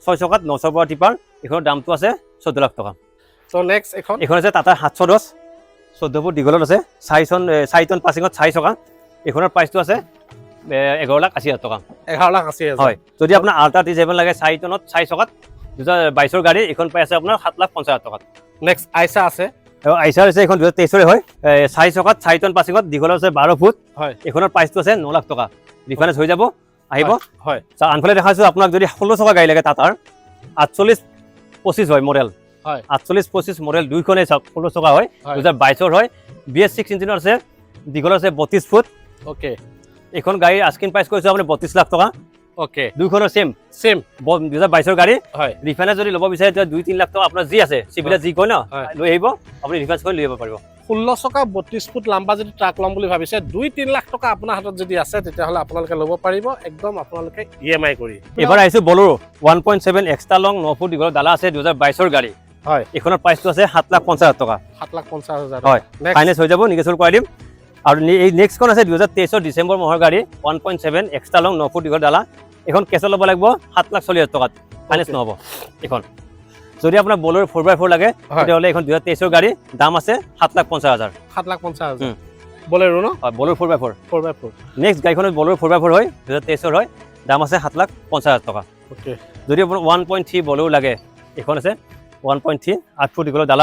6 চকাত 900 পৰা টিপাৰ এখনৰ দামটো আছে 14 লাখ টকা তো নেক্সট এখন আছে টাটা 710 14 ফুট দীঘলত আছে 4 টন পাছিঙত 4 চকা এখনৰ প্ৰাইচটো আছে 11,80,000 টকা 11,80,000 হয় যদি আপোনাৰ আল্ট্ৰা T7 লাগে 4 টনত 4 চকাত 2022 গাড়ী এখন পাই আছে আপোনাৰ 7,50,000 টকা নেক্সট আইসা আছে আইচাৰ আছে এখন 2023 হয় 4 চকাত 4 টন পাছিঙত দীঘলত আছে 12 ফুট হয় এখনৰ প্ৰাইচটো আছে 9 লাখ টকা ৰিফাইনেন্স হৈ যাব আহিব হয় আনফালে দেখাইছো আপোনাক যদি 16 চকা গাড়ী লাগে টাটাৰ 48-25 হয় মডেল হয় 48-25 মডেল দুইখনে 16 চকা হয় 2022 হয় BS6 ইঞ্জিনৰ আছে দীঘল আছে 32 ফুট ওকে এখন গাড়ী আস্কিং প্ৰাইস কৈছো আপুনি 32 লাখ টকা ওকে দুইখনৰ সেম 2022 গাড়ী হয় ৰিফাইনেন্স যদি ল'ব বিচাৰে তেতিয়া 2-3 লাখ টকা আপোনাৰ যি আছে সিবিলা যি কয় না লৈ আহিব আপুনি ৰিফাইনেন্স কৰি লৈ আহিব পাৰিব 16 চকা 32 ফুট লম্বা যদি ট্ৰাক ল'ম বুলি ভাবিছে 2-3 লাখ টকা আপোনাৰ হাতত যদি আছে তেতিয়াহ'লে আপোনালোকে ল'ব পাৰিব একদম আপোনালোকে EMI কৰি এবাৰ আহিছো বলেৰো 1.7 এক্সট্ৰা লং 9 ফুট দীঘল ডালা আছে 2022 গাড়ী হয় এখনৰ প্ৰাইসটো আছে 7,50,000 টকা 7,50,000 হয় ফাইনেন্স হৈ যাব নিগেচল কৰাই দিম আৰু এই নেক্সট খন আছে 2023 ডিসেম্বৰ মাহৰ গাড়ী 1.7 এক্সট্ৰা লং 9 ফুট দীঘল ডালা এখন কেছ ল'ব লাগিব 7,40,000 টকাত ফাইনেন্স নহব এখন যদি আপোনাৰ বলেৰো 4x4 লাগে তেতিয়াহ'লে এখন 2023 গাড়ী দাম আছে 7,50,000 7,50,000 বলেৰো ন হয় বলেৰো 4x4 4x4 নেক্সট গাড়ীখন বলেৰো 4x4 হয় 2023 হয় দাম আছে 7,50,000 টকা ওকে যদি আপোনাৰ 1.3 বলেৰো লাগে এখন আছে 1.3 8 ফুট দীঘল ডালা